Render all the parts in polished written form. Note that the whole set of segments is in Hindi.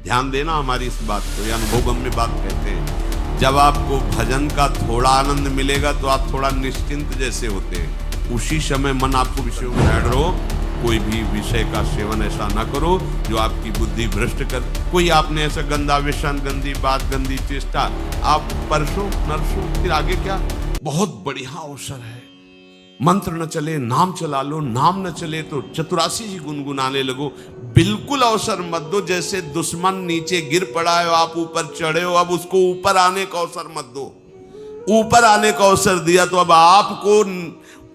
ध्यान देना हमारी इस बात को, ये अनुभवगम्य बात कहते हैं। जब आपको भजन का थोड़ा आनंद मिलेगा तो आप थोड़ा निश्चिंत जैसे होते हैं। उसी समय मन आपको विषयों में ऐड रहो, कोई भी विषय का सेवन ऐसा ना करो जो आपकी बुद्धि भ्रष्ट कर। कोई आपने ऐसा गंदा व्यसन, गंदी बात, गंदी चेष्टा, आप परसों नरसों, फिर आगे क्या? बहुत बढ़िया अवसर है। मंत्र न चले नाम चला लो, नाम न चले तो चतुरासी जी गुनगुनाने लगो। बिल्कुल अवसर मत दो। जैसे दुश्मन नीचे गिर पड़ा है, आप ऊपर चढ़े हो, अब उसको ऊपर आने का अवसर मत दो। ऊपर आने का अवसर दिया तो अब आपको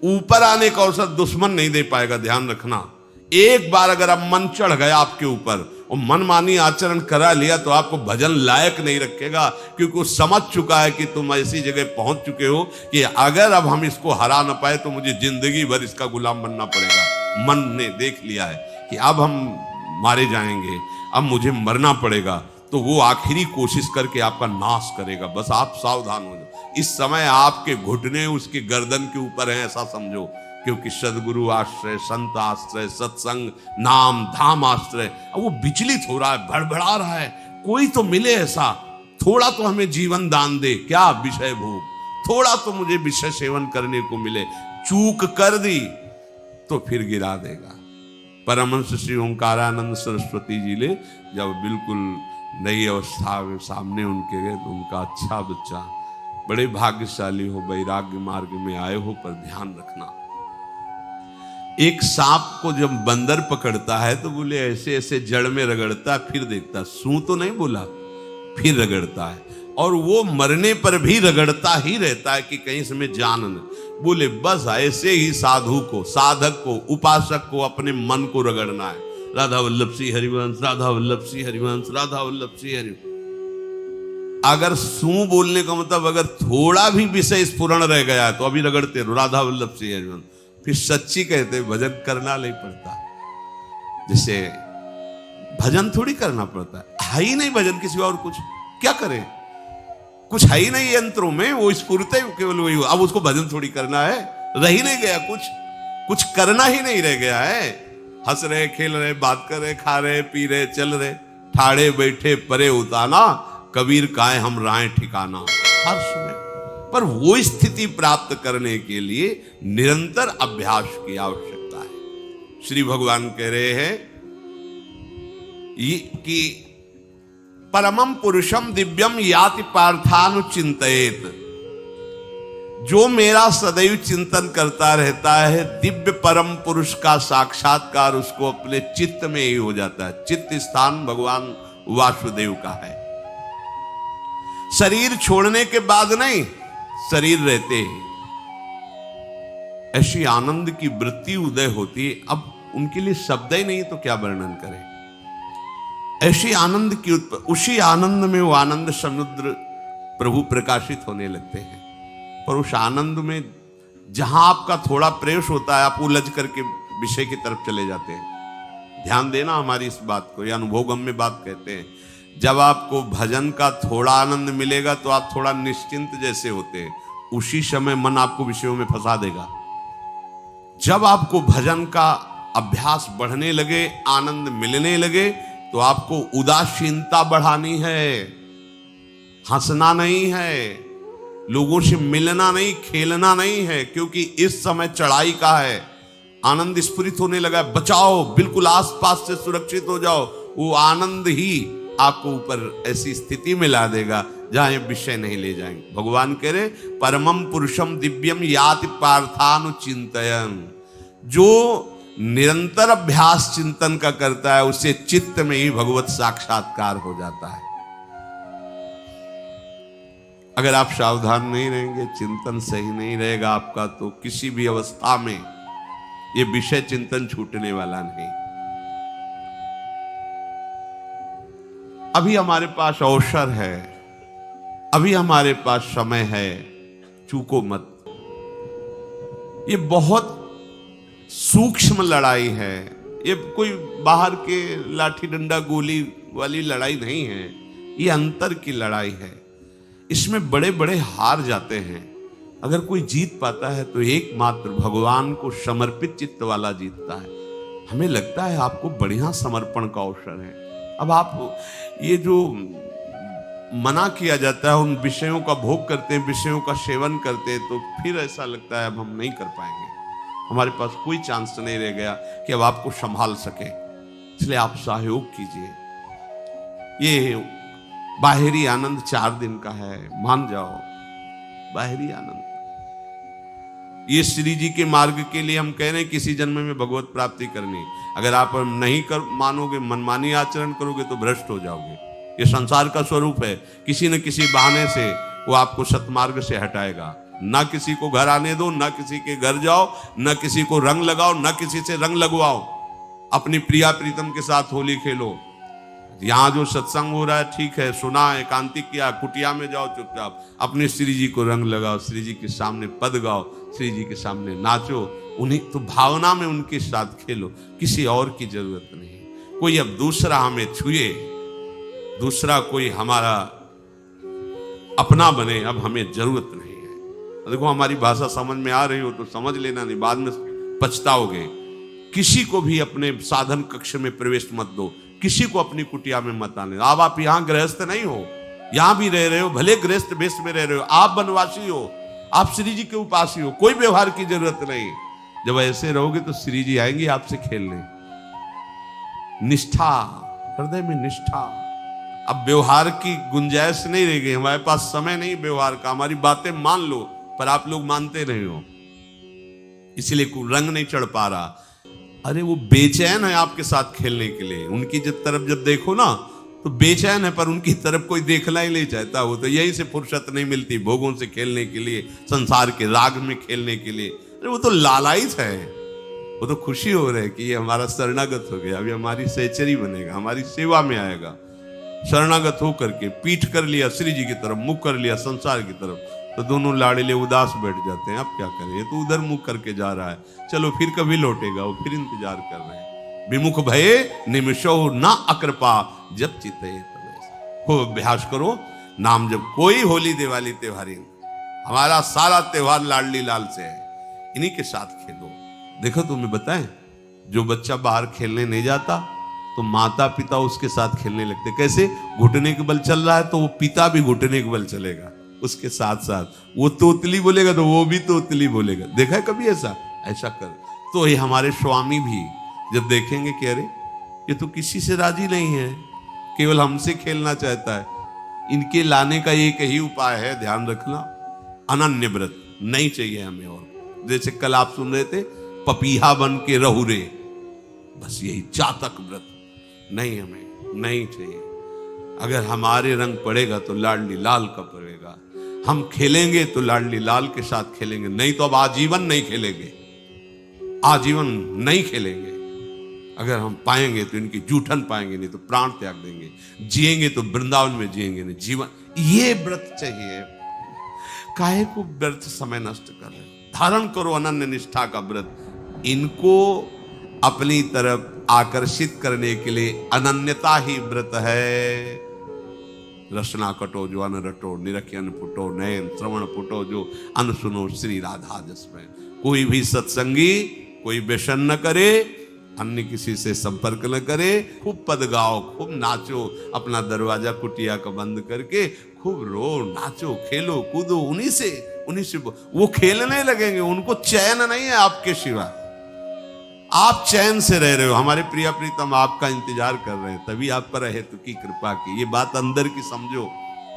ऊपर आने का अवसर दुश्मन नहीं दे पाएगा। ध्यान रखना, एक बार अगर अब मन चढ़ गया आपके ऊपर और मनमानी आचरण करा लिया तो आपको भजन लायक नहीं रखेगा, क्योंकि वो समझ चुका है कि तुम ऐसी जगह पहुंच चुके हो कि अगर अब हम इसको हरा ना पाए तो मुझे जिंदगी भर इसका गुलाम बनना पड़ेगा। मन ने देख लिया है कि अब हम मारे जाएंगे, अब मुझे मरना पड़ेगा, तो वो आखिरी कोशिश करके आपका नाश करेगा। बस आप सावधान हो जाओ। इस समय आपके घुटने उसके गर्दन के ऊपर हैं, ऐसा समझो, क्योंकि सदगुरु आश्रय, संत आश्रय, सत्संग, नाम धाम आश्रय, अब वो विचलित हो रहा है, भड़बड़ा रहा है। कोई तो मिले ऐसा, थोड़ा तो हमें जीवन दान दे, क्या विषय भोग, थोड़ा तो मुझे विषय सेवन करने को मिले। चूक कर दी तो फिर गिरा देगा। परमहंस श्री ओंकारानंद सरस्वती जी ले जब बिल्कुल नई अवस्था में सामने उनके गए तो उनका, अच्छा बच्चा, बड़े भाग्यशाली हो, वैराग्य मार्ग में आए हो, पर ध्यान रखना, एक सांप को जब बंदर पकड़ता है तो बोले ऐसे ऐसे जड़ में रगड़ता, फिर देखता, सू तो नहीं बोला, फिर रगड़ता है, और वो मरने पर भी रगड़ता ही रहता है कि कहीं इसमें जान न। बोले बस ऐसे ही साधु को, साधक को, उपासक को अपने मन को रगड़ना है। राधा वल्लभ श्री हरिवंश, राधा वल्लभ श्री हरिवंश, राधा वल्लभ श्री हरिवंश। अगर सू बोलने का मतलब अगर थोड़ा भी विषय स्फुरण रह गया है तो अभी रगड़ते रहो, राधा वल्लभ श्री हरिवंश। फिर सच्ची कहते भजन करना नहीं पड़ता। जैसे भजन थोड़ी करना पड़ता है ही नहीं भजन, किसी और कुछ क्या करे, कुछ है ही नहीं यंत्रों में, वो स्फुरते केवल वही। अब उसको भजन थोड़ी करना है, रह ही नहीं गया, कुछ करना ही नहीं रह गया है। हंस रहे, खेल रहे, बात कर रहे, खा रहे, पी रहे, चल रहे, ठाड़े बैठे परे उताना, कबीर काहे हम राय ठिकाना। हर समय पर वो स्थिति प्राप्त करने के लिए निरंतर अभ्यास की आवश्यकता है। श्री भगवान कह रहे हैं कि परमम पुरुषम दिव्यम याति पार्थानुचिंतयेत। जो मेरा सदैव चिंतन करता रहता है, दिव्य परम पुरुष का साक्षात्कार उसको अपने चित्त में ही हो जाता है। चित्त स्थान भगवान वासुदेव का है। शरीर छोड़ने के बाद नहीं, शरीर रहते ही ऐसी आनंद की वृत्ति उदय होती है। अब उनके लिए शब्द ही नहीं तो क्या वर्णन करें। ऐसी आनंद की उसी आनंद में वो आनंद समुद्र प्रभु प्रकाशित होने लगते हैं। पर उस आनंद में जहां आपका थोड़ा प्रवेश होता है, आप उलझ करके विषय की तरफ चले जाते हैं। ध्यान देना हमारी इस बात को, यह अनुभवगम्य बात कहते हैं। जब आपको भजन का थोड़ा आनंद मिलेगा तो आप थोड़ा निश्चिंत जैसे होते हैं। उसी समय मन आपको विषयों में फंसा देगा। जब आपको भजन का अभ्यास बढ़ने लगे, आनंद मिलने लगे, तो आपको उदासीनता बढ़ानी है, हंसना नहीं है, लोगों से मिलना नहीं, खेलना नहीं है, क्योंकि इस समय चढ़ाई का है। आनंद स्फुरित होने लगा, बचाओ, बिल्कुल आसपास से सुरक्षित हो जाओ। वो आनंद ही आपको ऊपर ऐसी स्थिति में ला देगा जहां ये विषय नहीं ले जाएंगे। भगवान कह रहे परमम पुरुषम दिव्यम याति पार्थानुचिंतयन्। जो निरंतर अभ्यास चिंतन का करता है, उससे चित्त में ही भगवत साक्षात्कार हो जाता है। अगर आप सावधान नहीं रहेंगे, चिंतन सही नहीं रहेगा आपका, तो किसी भी अवस्था में ये विषय चिंतन छूटने वाला नहीं। अभी हमारे पास अवसर है, अभी हमारे पास समय है, चूको मत। ये बहुत सूक्ष्म लड़ाई है, ये कोई बाहर के लाठी डंडा गोली वाली लड़ाई नहीं है, ये अंतर की लड़ाई है। इसमें बड़े बड़े हार जाते हैं। अगर कोई जीत पाता है तो एकमात्र भगवान को समर्पित चित्त वाला जीतता है। हमें लगता है आपको बढ़िया समर्पण का अवसर है, अब आप ये जो मना किया जाता है, उन विषयों का भोग करते हैं, विषयों का सेवन करते हैं, तो फिर ऐसा लगता है अब हम नहीं कर पाएंगे, हमारे पास कोई चांस नहीं रह गया कि अब आपको संभाल सके। इसलिए आप सहयोग कीजिए। ये बाहरी आनंद 4 दिन का है, मान जाओ, बाहरी आनंद। ये श्री जी के मार्ग के लिए हम कह रहे हैं किसी जन्म में भगवत प्राप्ति करनी। अगर आप नहीं कर मानोगे, मनमानी आचरण करोगे तो भ्रष्ट हो जाओगे। ये संसार का स्वरूप है, किसी न किसी बहाने से वो आपको सतमार्ग से हटाएगा। ना किसी को घर आने दो, ना किसी के घर जाओ, ना किसी को रंग लगाओ, ना किसी से रंग लगवाओ। अपनी प्रिया प्रीतम के साथ होली खेलो। यहाँ जो सत्संग हो रहा है ठीक है, सुना, एकांतिक किया, कुटिया में जाओ चुपचाप, अपने श्री जी को रंग लगाओ, श्री जी के सामने पद गाओ, श्री जी के सामने नाचो, उन्हीं तो भावना में उनके साथ खेलो, किसी और की जरूरत नहीं। कोई अब दूसरा हमें छुए, दूसरा कोई हमारा अपना बने, अब हमें जरूरत नहीं है। देखो हमारी भाषा समझ में आ रही हो तो समझ लेना, नहीं बाद में पछताओगे। किसी को भी अपने साधन कक्ष में प्रवेश मत दो, किसी को अपनी कुटिया में मत आने। अब आप यहाँ गृहस्थ नहीं हो, यहाँ भी रह रहे हो, भले गृहस्थ वेश में रह रहे हो, आप वनवासी हो, आप श्री जी के उपासी हो, कोई व्यवहार की जरूरत नहीं। जब ऐसे रहोगे तो श्री जी आएंगे आपसे खेलने। निष्ठा, हृदय में निष्ठा। अब व्यवहार की गुंजाइश नहीं रह गई, हमारे पास समय नहीं व्यवहार का। हमारी बातें मान लो, पर आप लोग मानते नहीं हो, इसलिए रंग नहीं चढ़ पा रहा। अरे वो बेचैन है आपके साथ खेलने के लिए, उनकी तरफ जब देखो ना तो बेचैन है, पर उनकी तरफ कोई देखना ही नहीं चाहता। वो तो यही से फुर्सत नहीं मिलती भोगों से खेलने के लिए, संसार के राग में खेलने के लिए। अरे वो तो लालायित है, वो तो खुशी हो रही है कि ये हमारा शरणागत हो गया, अभी हमारी सहचरी बनेगा, हमारी सेवा में आएगा। शरणागत होकर के पीठ कर लिया श्री जी की तरफ, मुख कर लिया संसार की तरफ, तो दोनों लाड़िले उदास बैठ जाते हैं। अब क्या करें, ये तो उधर मुख करके जा रहा है, चलो फिर कभी लौटेगा, वो फिर इंतजार कर रहे हैं। विमुख भये निमिषो ना अकृपा, जब चिते तब। खूब अभ्यास करो नाम जब। कोई होली दिवाली त्योहारी, हमारा सारा त्योहार लाडली लाल से है, इन्हीं के साथ खेलो। देखो तुम्हें बताएं, जो बच्चा बाहर खेलने नहीं जाता तो माता पिता उसके साथ खेलने लगते। कैसे? घुटने के बल चल रहा है तो वो पिता भी घुटने के बल चलेगा उसके साथ साथ। वो तोतली बोलेगा तो वो भी तोतली बोलेगा। देखा है कभी ऐसा? ऐसा कर तो ये हमारे स्वामी भी जब देखेंगे कि अरे ये तो किसी से राजी नहीं है, केवल हमसे खेलना चाहता है, इनके लाने का एक ही उपाय है, ध्यान रखना, अनन्य व्रत नहीं चाहिए हमें। और जैसे कल आप सुन रहे थे, पपीहा बन के रहू रे, बस यही चातक व्रत नहीं, हमें नहीं चाहिए। अगर हमारे रंग पड़ेगा तो लाडली लाल का पड़ेगा, हम खेलेंगे तो लाडली लाल के साथ खेलेंगे, नहीं तो अब आजीवन नहीं खेलेंगे, आजीवन नहीं खेलेंगे। अगर हम पाएंगे तो इनकी जूठन पाएंगे, नहीं तो प्राण त्याग देंगे। जिएंगे तो वृंदावन में जिएंगे, नहीं जीवन। ये व्रत चाहिए। काहे को व्यर्थ समय नष्ट कर रहे? धारण करो अनन्य निष्ठा का व्रत। इनको अपनी तरफ आकर्षित करने के लिए अनन्यता ही व्रत है। रसना कटो जो अन रटो, निरखियन फुटो, नयन श्रवण फुटो जो अन सुनो, श्री राधा जसमें। कोई भी सत्संगी कोई व्यसन न करे, अन्य किसी से संपर्क न करे, खूब पद गाओ, खूब नाचो, अपना दरवाजा कुटिया का बंद करके खूब रो, नाचो, खेलो, कूदो, उन्हीं से वो खेलने लगेंगे। उनको चैन नहीं है आपके सिवा, आप चैन से रह रहे हो। हमारे प्रिया प्रीतम आपका इंतजार कर रहे हैं, तभी आप पर हेतु की कृपा की। ये बात अंदर की समझो,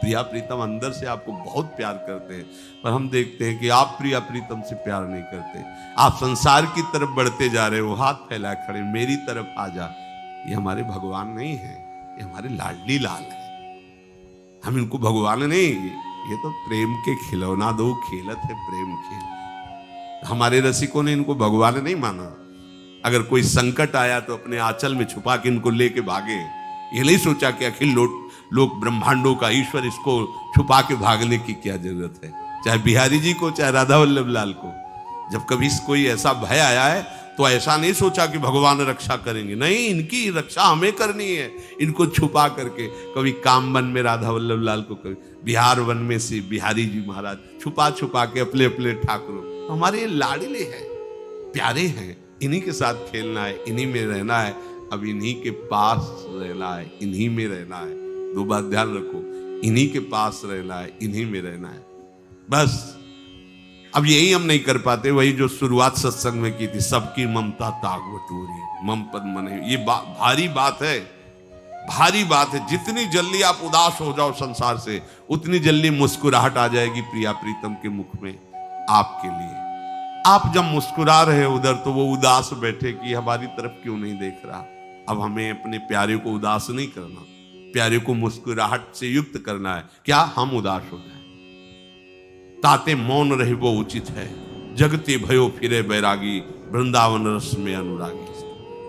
प्रिया प्रीतम अंदर से आपको बहुत प्यार करते हैं, पर हम देखते हैं कि आप प्रिया प्रीतम से प्यार नहीं करते। आप संसार की तरफ बढ़ते जा रहे हो, हाथ फैला खड़े, मेरी तरफ आ जा। ये हमारे भगवान नहीं है, ये हमारे लाडली लाल है। हम इनको भगवान नहीं, ये तो प्रेम के खिलौना दो खेलत है, प्रेम खेल। हमारे रसिकों ने इनको भगवान नहीं माना। अगर कोई संकट आया तो अपने आंचल में छुपा के इनको लेके भागे। ये नहीं सोचा कि अखिल लोक ब्रह्मांडों का ईश्वर, इसको छुपा के भागने की क्या जरूरत है। चाहे बिहारी जी को, चाहे राधा वल्लभ लाल को, जब कभी कोई ऐसा भय आया है तो ऐसा नहीं सोचा कि भगवान रक्षा करेंगे, नहीं, इनकी रक्षा हमें करनी है। इनको छुपा करके, कभी काम वन में राधा वल्लभ लाल को, कभी बिहार वन में से बिहारी जी महाराज, छुपा छुपा के अपने अपने ठाकुरों। हमारे लाडले हैं, प्यारे हैं, इन्हीं के साथ खेलना है, इन्हीं में रहना है। अब इन्हीं के पास रहना है, इन्हीं में रहना है। दो बात ध्यान रखो, इन्हीं के पास रहना है, इन्हीं में रहना है, बस। अब यही हम नहीं कर पाते, वही जो शुरुआत सत्संग में की थी, सबकी ममता ताग बटोरी मम पद मने। ये भारी बात है, भारी बात है। जितनी जल्दी आप उदास हो जाओ संसार से, उतनी जल्दी मुस्कुराहट आ जाएगी प्रिया प्रीतम के मुख में आपके लिए। आप जब मुस्कुरा रहे उधर, तो वो उदास बैठे कि हमारी तरफ क्यों नहीं देख रहा। अब हमें अपने प्यारे को उदास नहीं करना, प्यारे को मुस्कुराहट से युक्त करना है। क्या हम उदास हो जाए, ताते मौन रहे वो उचित है। जगते भयो फिरे बैरागी, वृंदावन रस में अनुरागी।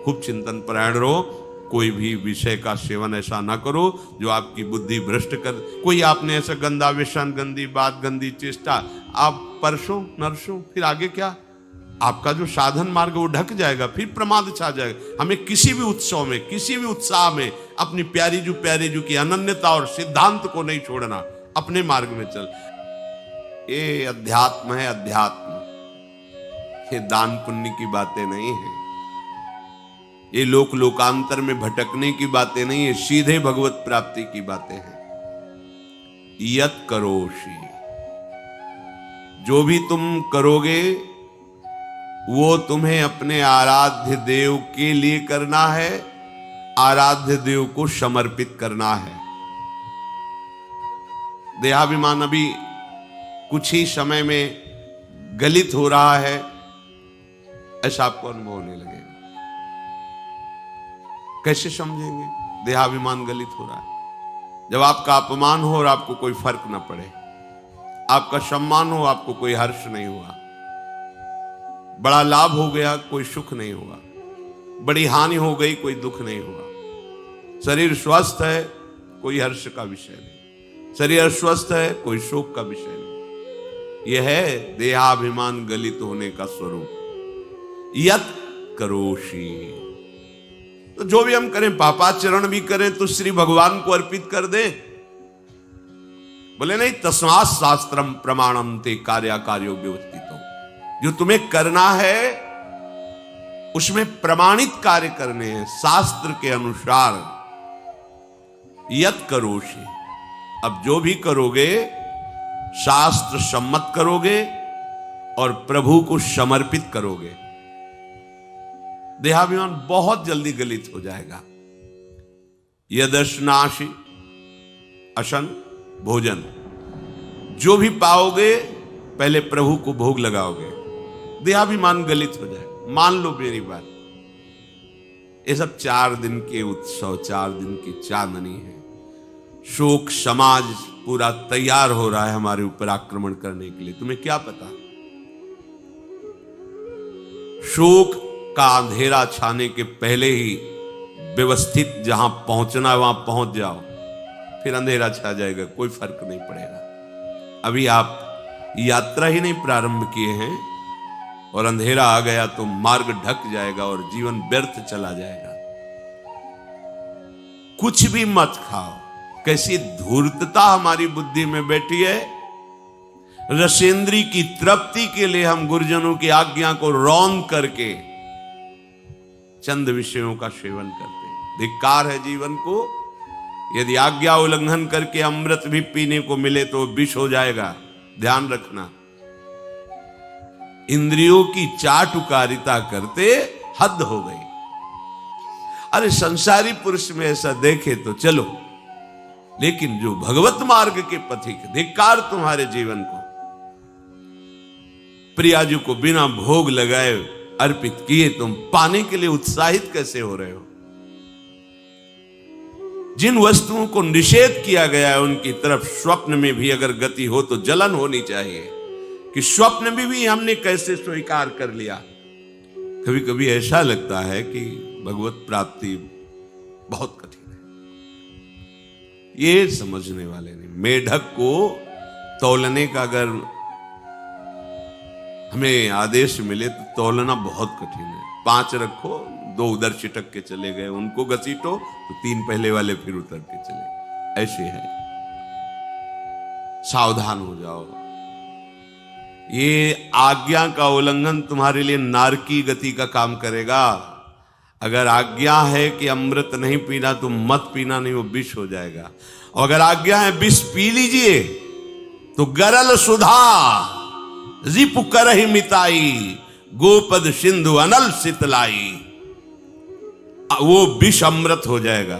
खूब चिंतन परायण रहो, कोई भी विषय का सेवन ऐसा ना करो जो आपकी बुद्धि भ्रष्ट कर। कोई आपने ऐसा गंदा व्यसन, गंदी बात, गंदी चेष्टा, आप परसों नरसों, फिर आगे क्या, आपका जो साधन मार्ग वो ढक जाएगा, फिर प्रमाद छा जाएगा। हमें किसी भी उत्सव में, किसी भी उत्साह में अपनी प्यारी जो की अनन्यता और सिद्धांत को नहीं छोड़ना, अपने मार्ग में चल। ये अध्यात्म है, अध्यात्म। ये दान पुण्य की बातें नहीं है, ये लोक लोकांतर में भटकने की बातें नहीं है, सीधे भगवत प्राप्ति की बातें हैं। यत करोषि, जो भी तुम करोगे वो तुम्हें अपने आराध्य देव के लिए करना है, आराध्य देव को समर्पित करना है। देहाभिमान अभी कुछ ही समय में गलित हो रहा है, ऐसा आपको अनुभव होने लगेगा। कैसे समझेंगे देहाभिमान गलित हो रहा है? जब आपका अपमान हो और आपको कोई फर्क ना पड़े, आपका सम्मान हो, आपको कोई हर्ष नहीं हुआ, बड़ा लाभ हो गया, कोई सुख नहीं हुआ, बड़ी हानि हो गई, कोई दुख नहीं हुआ। शरीर स्वस्थ है, कोई हर्ष का विषय नहीं, शरीर अस्वस्थ है, कोई शोक का विषय नहीं। यह है देहाभिमान गलित होने का स्वरूप। यत करोषि, तो जो भी हम करें, पापाचरण भी करें तो श्री भगवान को अर्पित कर दे। बोले नहीं, तस्मात् शास्त्रम प्रमाणम ते कार्याकार्यो व्यवस्थितो। जो तुम्हें करना है उसमें प्रमाणित कार्य करने हैं, शास्त्र के अनुसार। यत करोषि, अब जो भी करोगे शास्त्र सम्मत करोगे और प्रभु को समर्पित करोगे, देहाभिमान बहुत जल्दी गलित हो जाएगा। यदश्नाशी, अशन भोजन, जो भी पाओगे पहले प्रभु को भोग लगाओगे, देहाभिमान गलित हो जाएगा। मान लो मेरी बात, ये सब 4 दिन के उत्सव, 4 दिन की चांदनी है। शोक समाज पूरा तैयार हो रहा है हमारे ऊपर आक्रमण करने के लिए। तुम्हें क्या पता, शोक का अंधेरा छाने के पहले ही व्यवस्थित जहां पहुंचना है वहां पहुंच जाओ, फिर अंधेरा छा जाएगा, कोई फर्क नहीं पड़ेगा। अभी आप यात्रा ही नहीं प्रारंभ किए हैं और अंधेरा आ गया तो मार्ग ढक जाएगा और जीवन व्यर्थ चला जाएगा। कुछ भी मत खाओ। कैसी धूर्तता हमारी बुद्धि में बैठी है। रसेंद्री की तृप्ति के लिए हम गुरुजनों की आज्ञा को रौंद करके चंद विषयों का सेवन करते हैं। धिक्कार है जीवन को। यदि आज्ञा उल्लंघन करके अमृत भी पीने को मिले तो विष हो जाएगा, ध्यान रखना। इंद्रियों की चाटुकारिता करते हद हो गई। अरे संसारी पुरुष में ऐसा देखे तो चलो, लेकिन जो भगवत मार्ग के पथिक, धिक्कार तुम्हारे जीवन को। प्रियाजू को बिना भोग लगाए अर्पित किए तुम पाने के लिए उत्साहित कैसे हो रहे हो? जिन वस्तुओं को निषेध किया गया है उनकी तरफ स्वप्न में भी अगर गति हो तो जलन होनी चाहिए कि स्वप्न में भी हमने कैसे स्वीकार कर लिया। कभी कभी ऐसा लगता है कि भगवत प्राप्ति बहुत कठिन है, ये समझने वाले नहीं। मेढक को तौलने का अगर हमें आदेश मिले तो तौलना बहुत कठिन है। 5 रखो, 2 उधर चिटक के चले गए, उनको घसीटो तो 3 पहले वाले फिर उतर के चले। ऐसे है, सावधान हो जाओ। ये आज्ञा का उल्लंघन तुम्हारे लिए नारकी गति का काम करेगा। अगर आज्ञा है कि अमृत नहीं पीना तो मत पीना, नहीं वो विष हो जाएगा। और अगर आज्ञा है विष पी लीजिए तो गरल सुधा रिपु करहि मिताई, गोपद सिंधु अनल शीतलाई। वो विष अमृत हो जाएगा,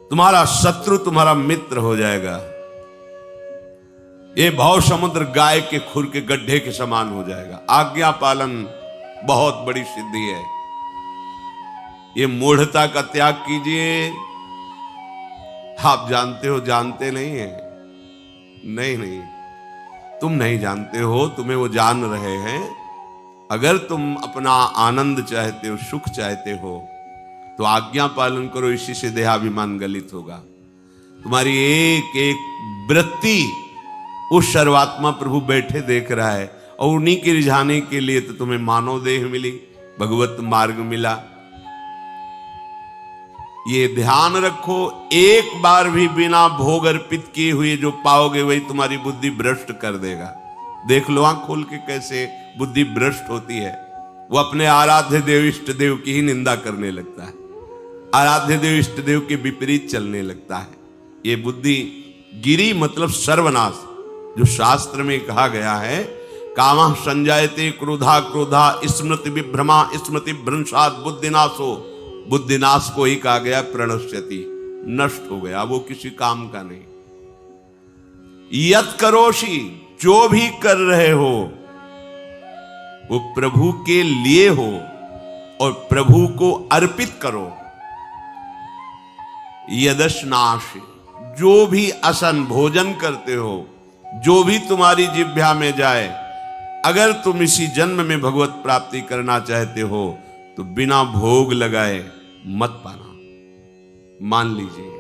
तुम्हारा शत्रु तुम्हारा मित्र हो जाएगा। ये भव समुद्र गाय के खुर के गड्ढे के समान हो जाएगा। आज्ञा पालन बहुत बड़ी सिद्धि है। ये मूढ़ता का त्याग कीजिए। आप जानते हो, जानते नहीं है? नहीं, तुम नहीं जानते हो, तुम्हें वो जान रहे हैं। अगर तुम अपना आनंद चाहते हो, सुख चाहते हो, तो आज्ञा पालन करो। इसी से देहाभिमान गलित होगा। तुम्हारी एक एक वृत्ति उस सर्वात्मा प्रभु बैठे देख रहा है, और उन्हीं के रिझाने के लिए तो तुम्हें मानव देह मिली, भगवत मार्ग मिला। ये ध्यान रखो, एक बार भी बिना भोग अर्पित किए हुए जो पाओगे वही तुम्हारी बुद्धि भ्रष्ट कर देगा। देख लो आंख खोल के कैसे बुद्धि भ्रष्ट होती है। वो अपने आराध्य देव इष्ट देव की ही निंदा करने लगता है, आराध्य देव इष्ट देव के विपरीत चलने लगता है। ये बुद्धि गिरी मतलब सर्वनाश, जो शास्त्र में कहा गया है, कामः संजायते क्रोधा क्रोधा स्मृति विभ्रमा स्मृति भ्रंशात् बुद्धिनाशो। बुद्धिनाश को ही कहा गया प्रणश्यति, नष्ट हो गया, वो किसी काम का नहीं। यत करोषि, जो भी कर रहे हो वो प्रभु के लिए हो और प्रभु को अर्पित करो। यदश्नाश, जो भी असन भोजन करते हो, जो भी तुम्हारी जिह्वा में जाए, अगर तुम इसी जन्म में भगवत प्राप्ति करना चाहते हो तो बिना भोग लगाए मत पाना, मान लीजिए।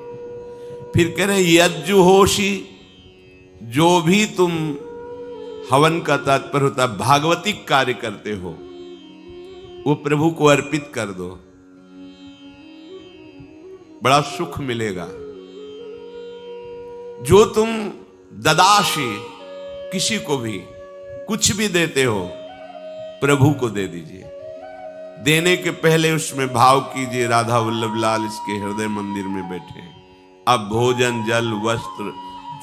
फिर कह रहे यज्जुहोषि, जो भी तुम हवन का तात्पर्य होता है भागवतिक कार्य करते हो, वो प्रभु को अर्पित कर दो, बड़ा सुख मिलेगा। जो तुम ददाशी, किसी को भी कुछ भी देते हो, प्रभु को दे दीजिए। देने के पहले उसमें भाव कीजिए, राधा वल्लभ लाल इसके हृदय मंदिर में बैठे हैं। अब भोजन जल वस्त्र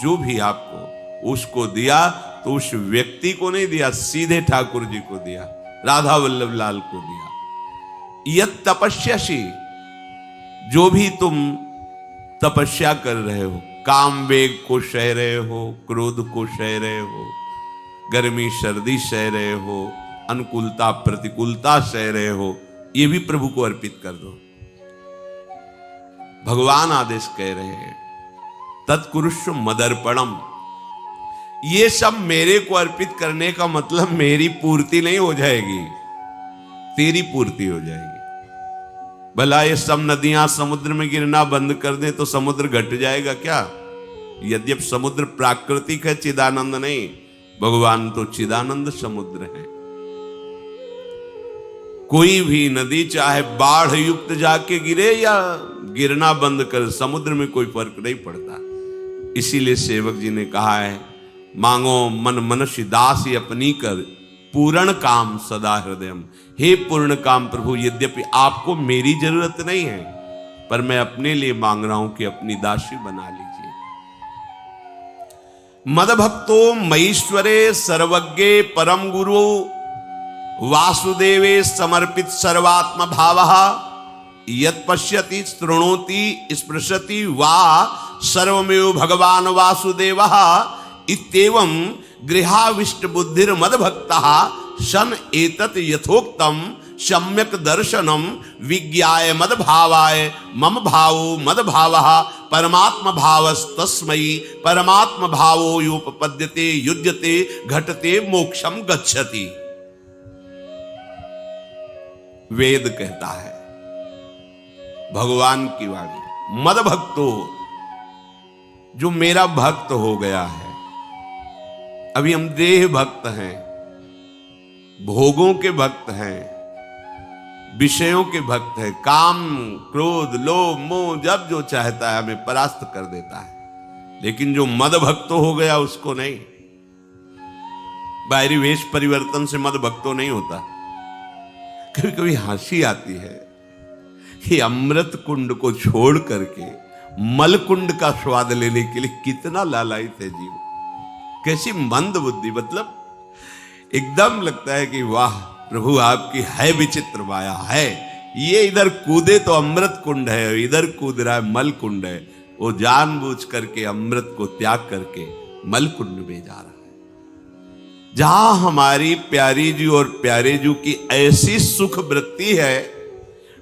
जो भी आपको उसको दिया तो उस व्यक्ति को नहीं दिया, सीधे ठाकुर जी को दिया, राधा वल्लभ लाल को दिया। यत तपस्यासी, जो भी तुम तपस्या कर रहे हो, काम वेग को सह रहे हो, क्रोध को सह रहे हो, गर्मी सर्दी सह रहे हो, अनुकूलता प्रतिकूलता सह रहे हो, ये भी प्रभु को अर्पित कर दो। भगवान आदेश कह रहे हैं तत्कुरुष्व मदर्पणम। ये सब मेरे को अर्पित करने का मतलब मेरी पूर्ति नहीं हो जाएगी, तेरी पूर्ति हो जाएगी। भला ये सब नदियां समुद्र में गिरना बंद कर दें तो समुद्र घट जाएगा क्या? यद्यप समुद्र प्राकृतिक है, चिदानंद नहीं, भगवान तो चिदानंद समुद्र है। कोई भी नदी चाहे बाढ़ युक्त जाके गिरे या गिरना बंद कर, समुद्र में कोई फर्क नहीं पड़ता। इसीलिए सेवक जी ने कहा है, मांगो मन मनुष्य दासी अपनी कर, पूर्ण काम सदा हृदयम। हे पूर्ण काम प्रभु, यद्यपि आपको मेरी जरूरत नहीं है, पर मैं अपने लिए मांग रहा हूं कि अपनी दासी बना लीजिए। मद भक्तो मईश्वरे सर्वज्ञे परम गुरु वासुदेवे समर्पित सर्वात्म भावः यत् पश्यति शृणोति स्पृशति वा सर्वमेव भगवान वासुदेवः इत्येवं गृहाविष्ट बुद्धिर मद भक्तः सन एतत् यथोक्तम सम्यक दर्शनम विज्ञाय मद भावाय मम भावो मद भावः परमात्म भावस्तस्मै परमात्म भावो योपपद्यते युज्यते घटते मोक्षम गच्छति। वेद कहता है, भगवान की वाणी, मद भक्तो, जो मेरा भक्त हो गया है। अभी हम देह भक्त हैं, भोगों के भक्त हैं, विषयों के भक्त हैं, काम क्रोध लोभ मोह जब जो चाहता है हमें परास्त कर देता है। लेकिन जो मद भक्त हो गया उसको नहीं। बाहरी वेश परिवर्तन से मद भक्तो नहीं होता। कभी कभी हंसी आती है, कि अमृत कुंड को छोड़ करके मल कुंड का स्वाद लेने के लिए कितना लालायित है जीव। कैसी मंद बुद्धि, मतलब एकदम लगता है कि वाह प्रभु आपकी है विचित्र माया है। ये इधर कूदे तो अमृत कुंड है, इधर कूद रहा है मल कुंड है। वो जानबूझ करके अमृत को त्याग करके मल कुंड में जा रहा है। जहां हमारी प्यारी जी और प्यारे जी की ऐसी सुख वृत्ति है,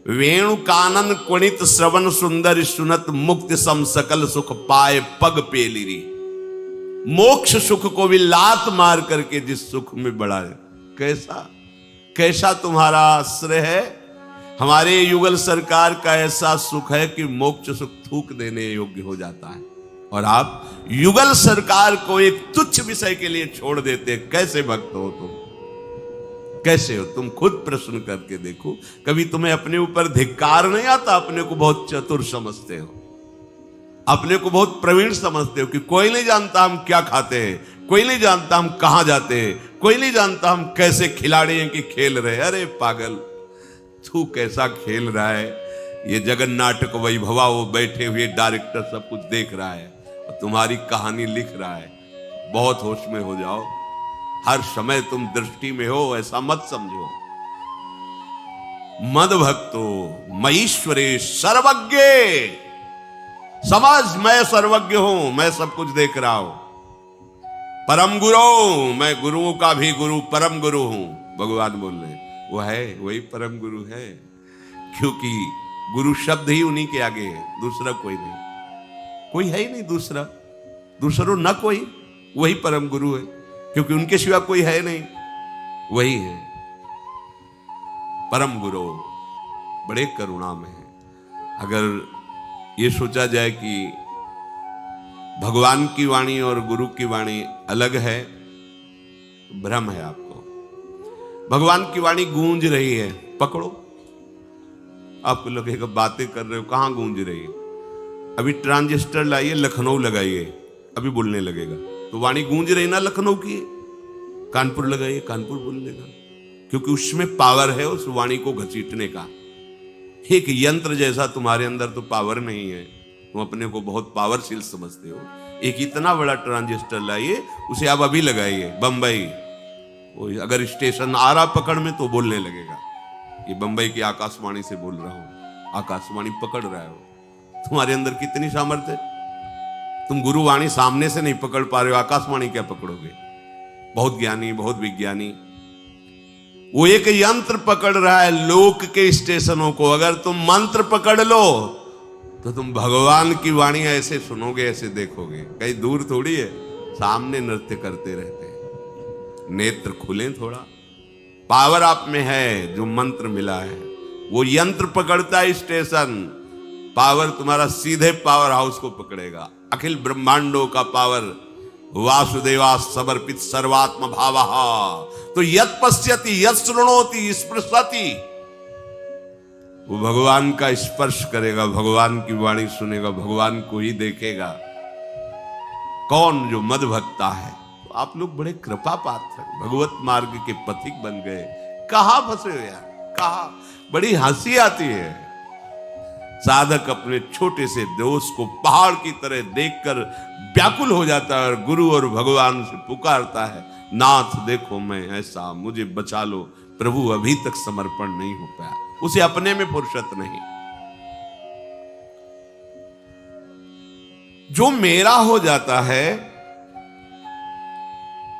वेणु कानन कुणित श्रवण सुंदर सुनत मुक्ति सम सकल सुख पाए पग पेलिरी। मोक्ष सुख को भी लात मार करके जिस सुख में बढ़ा है, कैसा कैसा तुम्हारा आश्रय है। हमारे युगल सरकार का ऐसा सुख है कि मोक्ष सुख थूक देने योग्य हो जाता है, और आप युगल सरकार को एक तुच्छ विषय के लिए छोड़ देते। कैसे भक्त हो तुम, कैसे हो तुम? खुद प्रश्न करके देखो। कभी तुम्हें अपने ऊपर धिक्कार नहीं आता? अपने को बहुत चतुर समझते हो, अपने को बहुत प्रवीण समझते हो कि कोई नहीं जानता हम क्या खाते हैं, कोई नहीं जानता हम कहां जाते हैं, कोई नहीं जानता हम कैसे खिलाड़ी हैं कि खेल रहे हैं। अरे पागल, तू कैसा खेल रहा है। ये जगन नाटक वैभवा, वो बैठे हुए डायरेक्टर सब कुछ देख रहा है और तुम्हारी कहानी लिख रहा है। बहुत होश में हो जाओ, हर समय तुम दृष्टि में हो, ऐसा मत समझो। मद भक्तो मईश्वरे सर्वज्ञ, समझ मैं सर्वज्ञ हूं, मैं सब कुछ देख रहा हूं। परम गुरु, मैं गुरुओं का भी गुरु, परम गुरु हूं। भगवान बोल रहे वो है, वही परम गुरु है, क्योंकि गुरु शब्द ही उन्हीं के आगे है, दूसरा कोई नहीं, कोई है ही नहीं दूसरा, दूसरों न कोई, वही परम गुरु है, क्योंकि उनके सिवा कोई है नहीं, वही है परम गुरु। बड़े करुणा में है। अगर ये सोचा जाए कि भगवान की वाणी और गुरु की वाणी अलग है, भ्रम है आपको। भगवान की वाणी गूंज रही है, पकड़ो। आपको लगेगा बातें कर रहे हो, कहां गूंज रही है? अभी ट्रांजिस्टर लाइए, लखनऊ लगाइए, अभी बोलने लगेगा। तो वाणी गूंज रही ना लखनऊ की, कानपुर लगाइए, कानपुर बोल लेगा, क्योंकि उसमें पावर है उस वाणी को घसीटने का। एक यंत्र जैसा तुम्हारे अंदर तो पावर नहीं है, तुम अपने को बहुत पावरशील समझते हो। एक इतना बड़ा ट्रांजिस्टर लाइए, उसे आप अभी लगाइए बंबई, अगर स्टेशन आ रहा पकड़ में तो बोलने लगेगा। ये बंबई की आकाशवाणी से बोल रहा हूं, आकाशवाणी पकड़ रहा हो। तुम्हारे अंदर कितनी सामर्थ्य है। तुम गुरुवाणी सामने से नहीं पकड़ पा रहे हो, आकाशवाणी क्या पकड़ोगे? बहुत ज्ञानी, बहुत विज्ञानी, वो एक यंत्र पकड़ रहा है लोक के स्टेशनों को। अगर तुम मंत्र पकड़ लो तो तुम भगवान की वाणी ऐसे सुनोगे, ऐसे देखोगे, कहीं दूर थोड़ी है, सामने नृत्य करते रहते हैं। नेत्र खुले थोड़ा, पावर आप में है, जो मंत्र मिला है वो यंत्र पकड़ता है स्टेशन, पावर तुम्हारा सीधे पावर हाउस को पकड़ेगा। अखिल ब्रह्मांडों का पावर वासुदेवा समर्पित सर्वात्म भावः, तो यत् पश्यति यत् शृणोति स्पृशति, वो भगवान का स्पर्श करेगा, भगवान की वाणी सुनेगा, भगवान को ही देखेगा। कौन? जो मद भक्ता है। तो आप लोग बड़े कृपा पात्र, भगवत मार्ग के पथिक बन गए। कहां फंसे हो यार, कहां? बड़ी हंसी आती है। साधक अपने छोटे से दोष को पहाड़ की तरह देखकर व्याकुल हो जाता है और गुरु और भगवान से पुकारता है, नाथ देखो मैं ऐसा, मुझे बचा लो। प्रभु अभी तक समर्पण नहीं हो पाया, उसे अपने में फुर्सत नहीं। जो मेरा हो जाता है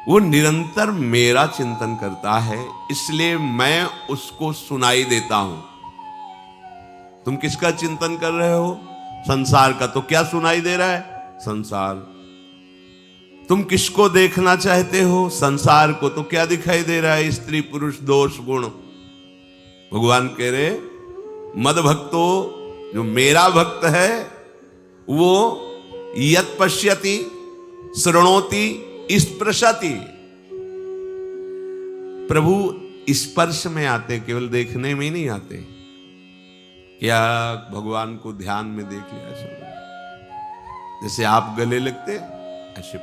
वो निरंतर मेरा चिंतन करता है, इसलिए मैं उसको सुनाई देता हूं। तुम किसका चिंतन कर रहे हो? संसार का। तो क्या सुनाई दे रहा है? संसार। तुम किसको देखना चाहते हो? संसार को। तो क्या दिखाई दे रहा है? स्त्री पुरुष दोष गुण। भगवान कह रहे मद भक्तो, जो मेरा भक्त है वो यत् पश्यति शृणोति स्पृशति। प्रभु स्पर्श में आते, केवल देखने में नहीं आते। क्या भगवान को ध्यान में देख लिया? जैसे आप गले लगते ऐसे